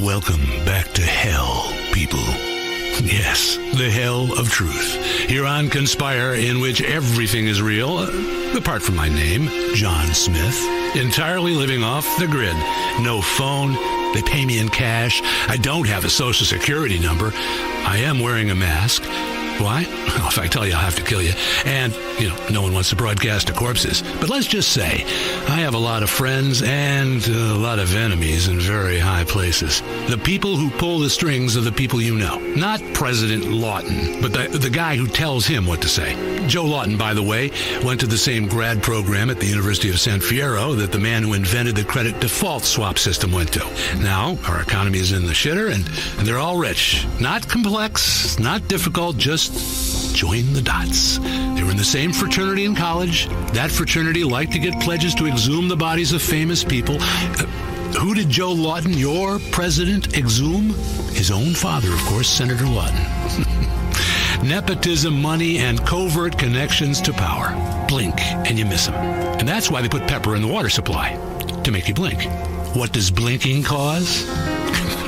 Welcome back to hell, people. Yes, the hell of truth. Here on Conspire, in which everything is real, apart from my name, John Smith. Entirely living off the grid. No phone. They pay me in cash. I don't have a social security number. I am wearing a mask. Why? Well, if I tell you, I'll have to kill you. And, no one wants to broadcast to corpses. But let's just say, I have a lot of friends and a lot of enemies in very high places. The people who pull the strings are the people you know. Not President Lawton, but the guy who tells him what to say. Joe Lawton, by the way, went to the same grad program at the University of San Fierro that the man who invented the credit default swap system went to. Now, our economy is in the shitter, and they're all rich. Not complex, not difficult, just join the dots. They were in the same fraternity in college. That fraternity liked to get pledges to exhume the bodies of famous people. Who did Joe Lawton, your president, exhume? His own father, of course, Senator Lawton. Nepotism, money, and covert connections to power. Blink, and you miss them. And that's why they put pepper in the water supply, to make you blink. What does blinking cause?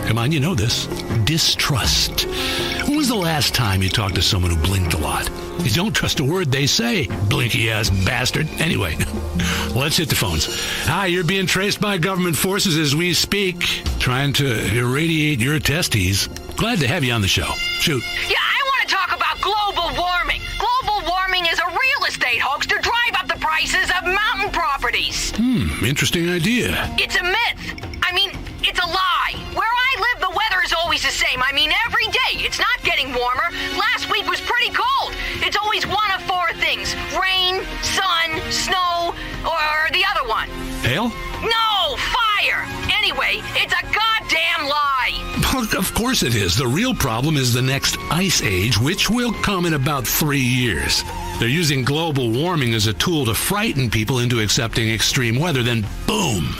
Come on, you know this. Distrust. When was the last time you talked to someone who blinked a lot? You don't trust a word they say, blinky-ass bastard. Anyway, let's hit the phones. Hi, you're being traced by government forces as we speak, trying to irradiate your testes. Glad to have you on the show. Shoot. Yeah, I want to talk about global warming. Global warming is a real estate hoax to drive up the prices of mountain properties. Interesting idea. It's a myth. I mean, it's a lie. Where I live, the weather is always the same. I mean, every day. It's not getting warmer. Last week was pretty cold. It's always one of four things. Rain, sun, snow, or the other one. Hail? No, fire. Anyway, it's a goddamn lie. Well, of course it is. The real problem is the next ice age, which will come in about 3 years. They're using global warming as a tool to frighten people into accepting extreme weather. Then, boom,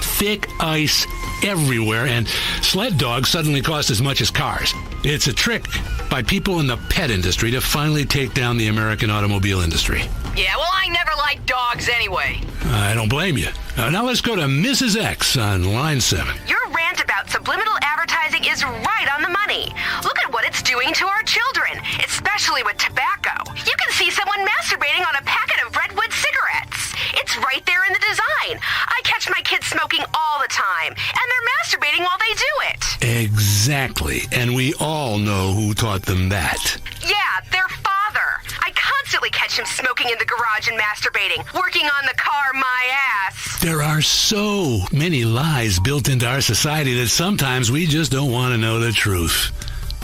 thick ice everywhere, and sled dogs suddenly cost as much as cars. It's a trick by people in the pet industry to finally take down the American automobile industry. Yeah, well, I never liked dogs anyway. I don't blame you. Now let's go to Mrs. X on line 7. Your rant about subliminal advertising is right on the money. Look at what it's doing to our children, especially with tobacco. You can see someone masturbating on a packet of Redwood cigarettes. It's right there in the design. I catch my kids smoking all the time, and they're masturbating while they do it. Exactly. And we all know who taught them that. Yeah, their father. I constantly catch him smoking in the garage and masturbating, working on the car my ass. There are so many lies built into our society that sometimes we just don't want to know the truth.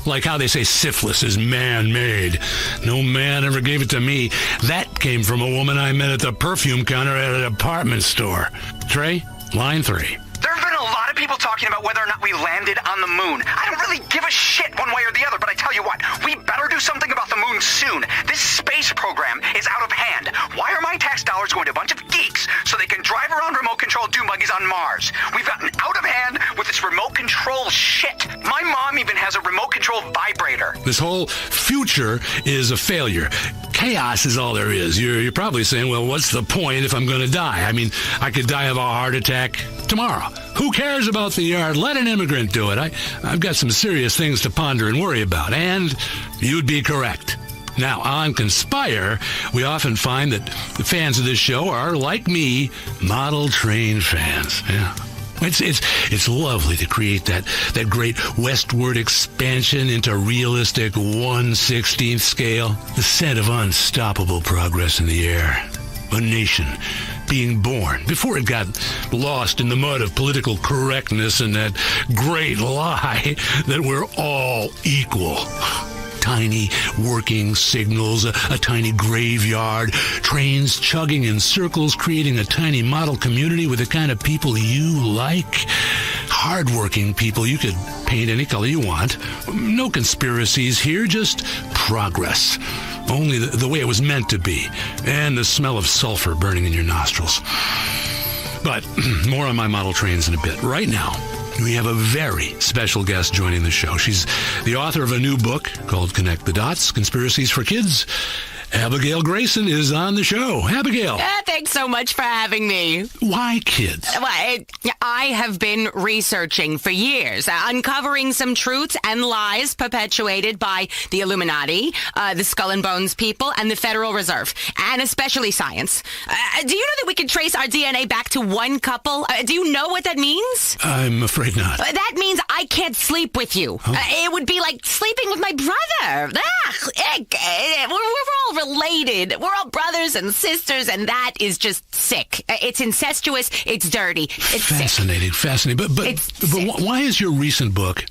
Like how they say syphilis is man-made. No man ever gave it to me. That came from a woman I met at the perfume counter at a department store. Trey, line 3. There have been a lot of people talking about whether or not we landed on the moon. I don't really give a shit one way or the other, but I tell you what, we better do something about the moon soon. This space program is out of hand. Why are my tax dollars going to a bunch of geeks so they can drive around remote control dune buggies on Mars? We've gotten out of hand with this remote control shit. My mom even has a remote control vibrator. This whole future is a failure. Chaos is all there is. You're probably saying, well, what's the point if I'm going to die? I mean, I could die of a heart attack tomorrow. Who cares about the yard? Let an immigrant do it. I've got some serious things to ponder and worry about. And you'd be correct. Now, on Conspire, we often find that the fans of this show are, like me, model train fans. Yeah. It's lovely to create that great westward expansion into realistic 1/16th scale. The scent of unstoppable progress in the air. A nation being born before it got lost in the mud of political correctness and that great lie that we're all equal. Tiny working signals, a tiny graveyard, trains chugging in circles, creating a tiny model community with the kind of people you like. Hardworking people, you could paint any color you want. No conspiracies here, just progress. Only the way it was meant to be, and the smell of sulfur burning in your nostrils. But more on my model trains in a bit. Right now, we have a very special guest joining the show. She's the author of a new book called Connect the Dots, Conspiracies for Kids, Abigail Grayson is on the show. Abigail. Thanks so much for having me. Why kids? Well, I have been researching for years, uncovering some truths and lies perpetuated by the Illuminati, the Skull and Bones people, and the Federal Reserve, and especially science. Do you know that we can trace our DNA back to one couple? Do you know what that means? I'm afraid not. That means I can't sleep with you. It would be like sleeping with my brother. We're all related. We're all brothers and sisters, and that is just sick. It's incestuous. It's dirty. It's fascinating, sick. Fascinating. But why is your recent book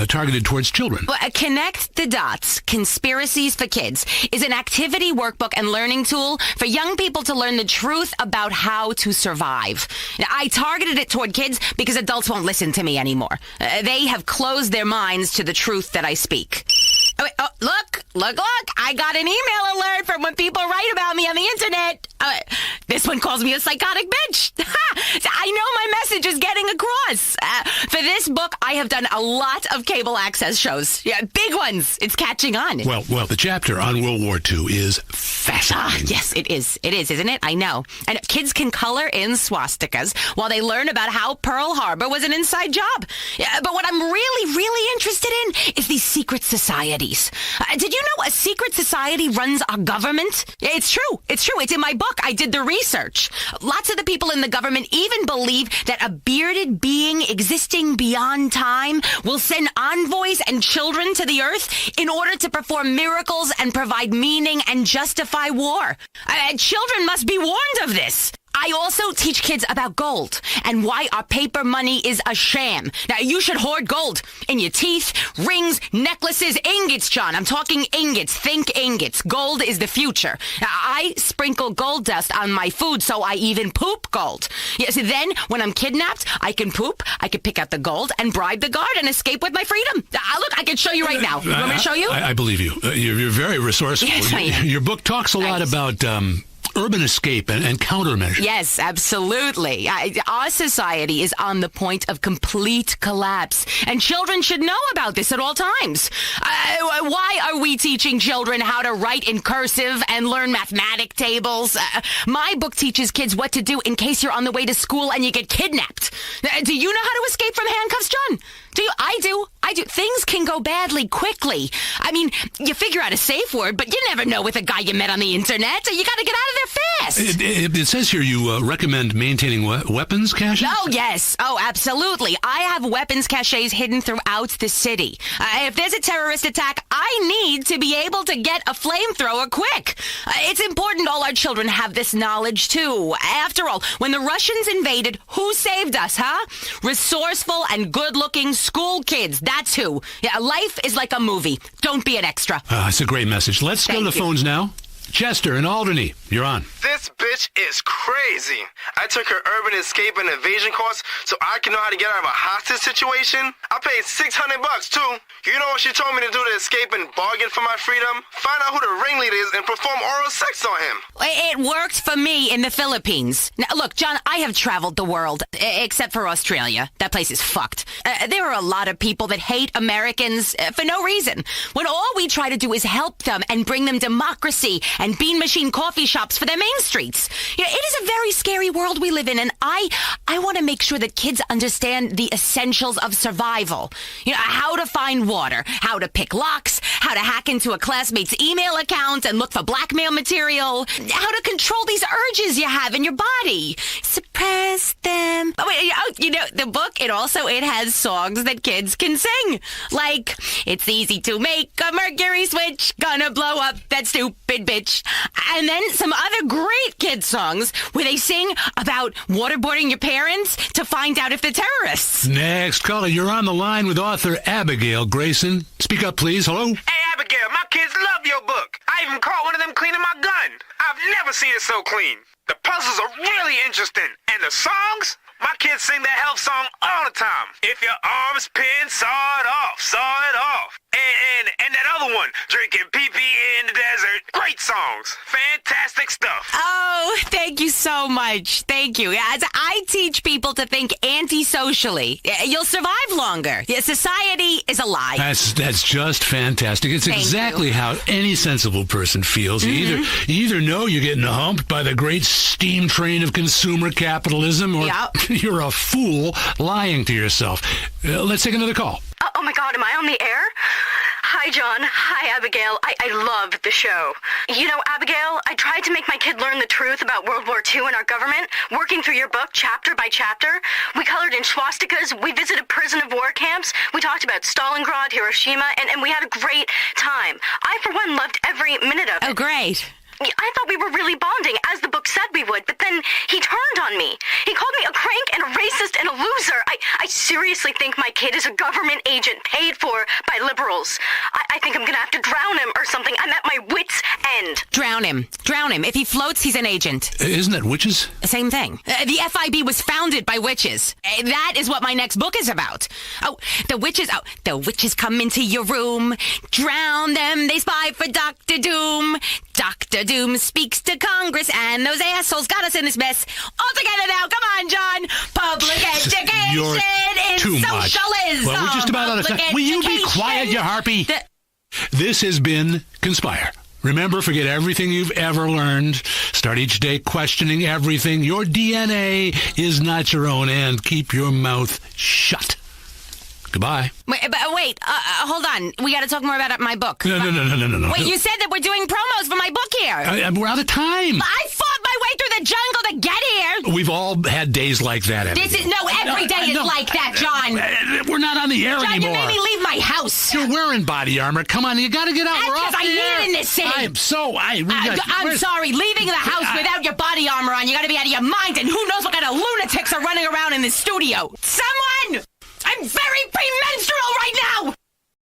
targeted towards children? Well, Connect the Dots, Conspiracies for Kids, is an activity workbook and learning tool for young people to learn the truth about how to survive. Now, I targeted it toward kids because adults won't listen to me anymore. They have closed their minds to the truth that I speak. Look, I got an email alert from when people write about me on the internet. This one calls me a psychotic bitch. I know my message is getting across. For this book, I have done a lot of cable access shows. Yeah, big ones. It's catching on. Well, the chapter on World War II is fascinating. Yes, it is. It is, isn't it? I know. And kids can color in swastikas while they learn about how Pearl Harbor was an inside job. Yeah, but what I'm really, really interested in is these secret societies. Did you know a secret society runs our government? It's true. It's in my book. I did the research. Lots of the people in the government even believe that a bearded being existing beyond time will send envoys and children to the earth in order to perform miracles and provide meaning and justify war. Children must be warned of this. I also teach kids about gold and why our paper money is a sham. Now, you should hoard gold in your teeth, rings, necklaces, ingots, John. I'm talking ingots. Think ingots. Gold is the future. Now, I sprinkle gold dust on my food, so I even poop gold. So then, when I'm kidnapped, I can poop, I can pick out the gold and bribe the guard and escape with my freedom. Look, I can show you right now. You want me to show you? I believe you. You're very resourceful. Yes, I am. Your book talks a lot about urban escape and countermeasures. Yes, absolutely. Our society is on the point of complete collapse, and children should know about this at all times. Why are we teaching children how to write in cursive and learn mathematic tables? My book teaches kids what to do in case you're on the way to school and you get kidnapped. Do you know how to escape from handcuffs, John? Do you? I do. Things can go badly quickly. I mean, you figure out a safe word, but you never know with a guy you met on the internet. You got to get out of there fast. It says here you recommend maintaining weapons caches? Oh, yes. Oh, absolutely. I have weapons caches hidden throughout the city. If there's a terrorist attack, I need to be able to get a flamethrower quick. It's important all our children have this knowledge, too. After all, when the Russians invaded, who saved us, huh? Resourceful and good-looking school kids. That's who. Yeah, life is like a movie. Don't be an extra. It's a great message. Let's go to the phones now. Chester in Albany, you're on. This bitch is crazy. I took her urban escape and evasion course so I can know how to get out of a hostage situation. I paid $600 too. You know what she told me to do to escape and bargain for my freedom? Find out who the ringleader is and perform oral sex on him. It worked for me in the Philippines. Now, look, John, I have traveled the world, except for Australia. That place is fucked. There are a lot of people that hate Americans for no reason, when all we try to do is help them and bring them democracy and bean machine coffee shops for their main streets. It is a very scary world we live in, and I want to make sure that kids understand the essentials of survival. How to find water, how to pick locks, how to hack into a classmate's email account and look for blackmail material, how to control these urges you have in your body. Suppress them. The book, it has songs that kids can sing. Like, it's easy to make a mercury switch, gonna blow up that stupid bitch. And then some other great kid songs where they sing about waterboarding your parents to find out if they're terrorists. Next caller, you're on the line with author Abigail Grayson. Speak up, please. Hello? Hey, Abigail, my kids love your book. I even caught one of them cleaning my gun. I've never seen it so clean. The puzzles are really interesting. And the songs? My kids sing that health song all the time. If your arm's pinned, saw it off, saw it off. And And that other one, Drinking Pee-Pee in the Desert. Great songs. Fantastic stuff. Oh, thank you so much. Thank you. As I teach people to think anti-socially, you'll survive longer. Society is a lie. That's just fantastic. It's exactly how any sensible person feels. You either know you're getting humped by the great steam train of consumer capitalism, or you're a fool lying to yourself. Let's take another call. Oh my God, am I on the air? Hi, John. Hi, Abigail. I love the show. You know, Abigail, I tried to make my kid learn the truth about World War II and our government, working through your book chapter by chapter. We colored in swastikas. We visited prison of war camps. We talked about Stalingrad, Hiroshima, and we had a great time. I, for one, loved every minute of it. Oh, great. I thought we were really bonding, as the book said we would, but then he turned on me. He called me a crank and a racist and a loser. I seriously think my kid is a government agent paid for by liberals. I think I'm gonna have to drown him or something. I'm at my wit's end. Drown him. Drown him. If he floats, he's an agent. Isn't that witches? Same thing. The FIB was founded by witches. That is what my next book is about. Oh, the witches come into your room. Drown them. They spy for Dr. Doom. Dr. Doom speaks to Congress, and those assholes got us in this mess. All together now. Come on, John. Public education is too much. socialism. Well, we're just about out of time. Will you be quiet, you harpy? This has been Conspire. Remember, forget everything you've ever learned. Start each day questioning everything. Your DNA is not your own, and keep your mouth shut. Goodbye. Wait, hold on. We got to talk more about my book. No. Wait, you said that we're doing promos for my book here. We're out of time. I fought my way through the jungle to get here. We've all had days like that, Abigail. Every day is like that, John. We're not on the air John, anymore. you made me leave my house. You're wearing body armor. Come on, you got to get out. We're off That's because I need it in this city. I'm sorry. Leaving the house without your body armor on, you got to be out of your mind, and who knows what kind of lunatics are running around in this studio. Someone! I'm very premenstrual!